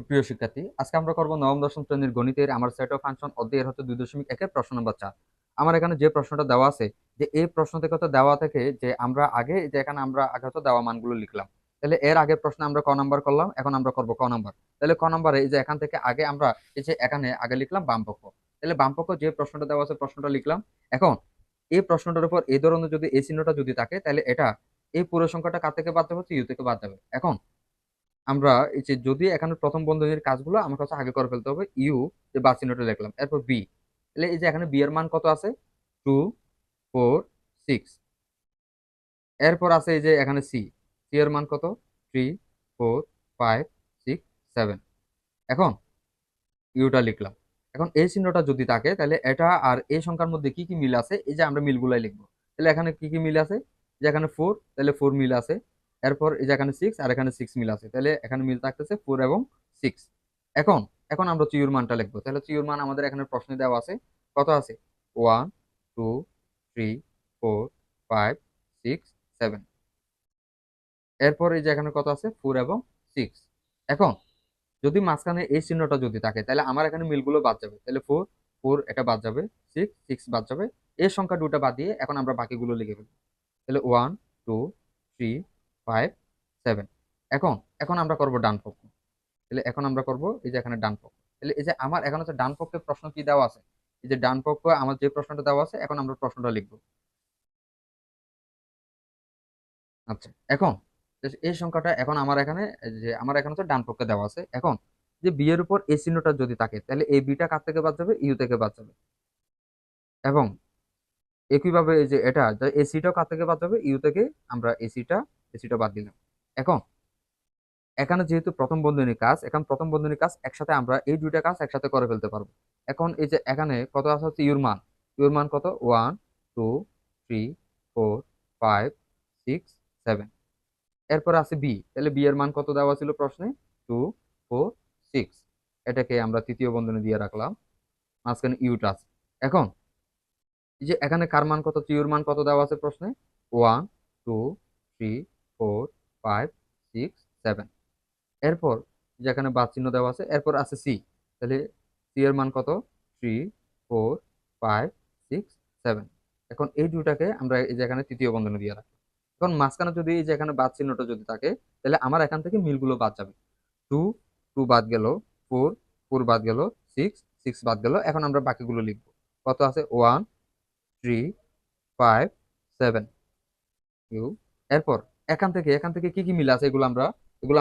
প্রিয় শিক্ষার্থী, আজকে আমরা করব নবম দশম শ্রেণীর গণিতের আমার সেট অফ ফাংশন অধ্যায়ের হচ্ছে 2.1 প্রশ্ন নম্বর 4। আমার এখানে যে প্রশ্নটা দেওয়া আছে, যে এই প্রশ্ন থেকে তো দেওয়া থেকে যে আমরা আগে যে এখানে আমরা আগে তো দেওয়া মানগুলো লিখলাম। তাহলে এর আগের প্রশ্নে আমরা ক নাম্বার করলাম, এখন আমরা করব ক নাম্বার। তাহলে ক নাম্বারে এই যে এখান থেকে আগে আমরা এই যে এখানে আগে লিখলাম বাম পক্ষ। তাহলে বাম পক্ষ যে প্রশ্নটা দেওয়া আছে প্রশ্নটা লিখলাম। এখন এই প্রশ্নটার উপর এই ধরনের যদি এই চিহ্নটা যদি থাকে, তাহলে এটা এই পুরো সংখ্যাটা কার থেকে বাদ যাবে, হচ্ছে ইউ থেকে বাদ যাবে। এখন আমরা এই যে যদি এখানে প্রথম বন্ধনীর কাজগুলো আমার কাছে আগে করে ফেলতে হবে। ইউ যে বার চিহ্নটা লিখলাম, এরপর বি। তাহলে এই যে এখানে বি এর মান কত আছে, 2 4 6। এরপর আছে এই যে এখানে সি, সি এর মান কত, 3 4 5 6 7। এখন ইউটা লিখলাম। এখন এই চিহ্নটা যদি থাকে, তাহলে এটা আর এই সংখ্যার মধ্যে কি কি মিল আছে, এই যে আমরা মিলগুলাই লিখবো। তাহলে এখানে কি কি মিল আছে, যে এখানে 4, তাহলে 4 মিল আছে। এরপর এই যে এখানে 6 আর এখানে 6 মিল আছে, তাহলে এখানে মিল থাকতেছে 4 এবং 6। এখন এখন আমরা চিউর মানটা লিখবো। তাহলে চিউর মান আমাদের এখানে প্রশ্নে দেওয়া আছে, কত আছে, 1 2 3 4 5 6 7। এরপর এই যে এখানে কত আছে, 4 এবং 6। এখন যদি মাঝখানে এই চিহ্নটা যদি থাকে, তাহলে আমার এখানে মিলগুলো বাদ যাবে। তাহলে 4 4 এটা বাদ যাবে, 6 6 বাদ যাবে। এই সংখ্যা দুটা বাদ দিয়ে এখন আমরা বাকিগুলো লিখে ফেলবো। তাহলে 1 2 3 5 7। এখন এখন আমরা করব ডান পক্ষ। তাহলে এখন আমরা করব এই যে এখানে ডান পক্ষ। তাহলে এই যে আমার এখন হচ্ছে ডান পক্ষে প্রশ্ন কি দেওয়া আছে, এই যে ডান পক্ষ আমার যে প্রশ্নটা দেওয়া আছে, এখন আমরা প্রশ্নটা লিখবো। আচ্ছা, এখন এই সংখ্যাটা এখন আমার এখানে যে আমার এখানে তো ডান পক্ষে দেওয়া আছে। এখন যে বি এর উপর এই চিহ্নটা যদি থাকে, তাহলে এই বিটা কার থেকে বাদ যাবে, ইউ থেকে বাদ যাবে। এবং একইভাবে এই যে এটা এসিটাও কার থেকে বাদ যাবে, ইউ থেকে। আমরা এসিটা বাদ দিলাম। এখন এখানে যেহেতু প্রথম বন্ধনীর কাজ, এখন প্রথম বন্ধনীর কাজ একসাথে আমরা এই দুইটা কাজ একসাথে করে ফেলতে পারবো। এখন এই যে এখানে কত আছে, হচ্ছে ইউর মান কত, 1 2 3 4 5 6 7। এরপর আছে বি, তাহলে বি এর মান কত দেওয়া ছিল প্রশ্নে, 2 4 6। এটাকে আমরা তৃতীয় বন্ধনী দিয়ে রাখলাম, মাঝখানে ইউটা আছে। এখন এই যে এখানে কার মান কত, ইউর মান কত দেওয়া আছে প্রশ্নে, 1 2 3 4 5 6 7। এরপর যেখানে বাদ চিহ্ন দেওয়া আছে, এরপর আছে সি। তাহলে সি এর মান কত, 3 4 5 6 7। এখন এই দুটাকে আমরা এই যে এখানে তৃতীয় বন্ধনী দিয়ে রাখি। এখন মাঝখানে যদি এই যে এখানে বাদ চিহ্নটা যদি থাকে, তাহলে আমার এখান থেকে মিলগুলো বাদ যাবে। 2 2 বাদ গেল, 4 4 বাদ গেল, 6 6 বাদ গেল। এখন আমরা বাকিগুলো লিখবো। কত আছে, 1 3 5 7 ইউ। এরপর এখান থেকে কি কি মিল আছে, এগুলো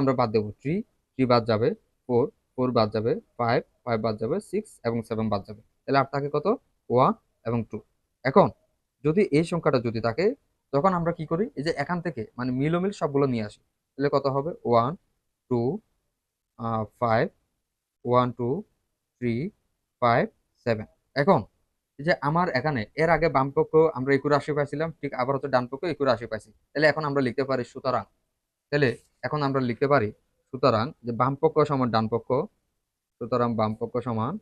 আমরা বাদ দেবো। 3 3 বাদ যাবে, 4 4 বাদ যাবে, 5 5 বাদ যাবে, 6 এবং 7 বাদ যাবে। তাহলে আর থাকে কত, 1 এবং 2। এখন যদি এই সংখ্যাটা যদি থাকে, তখন আমরা কি করি, এই যে এখান থেকে মানে মিল সবগুলো নিয়ে আসি। তাহলে কত হবে, 1 2 5, 1 2 3 5 7। এখন এই যে আমার এখানে এর আগে বাম পক্ষ আমরা 81 পাইছিলাম, ঠিক আবার হচ্ছে ডান পক্ষ 81 পাইছি। তাহলে এখন আমরা লিখতে পারি সুতরাং, তাহলে এখন আমরা লিখতে পারি সুতরাং যে বাম পক্ষ সমান ডান পক্ষ, সুতরাং বাম পক্ষ সমান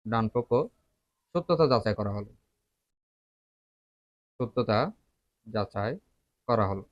ডান পক্ষ। সত্যতা যাচাই করা হলো, সত্যতা যাচাই করা হলো।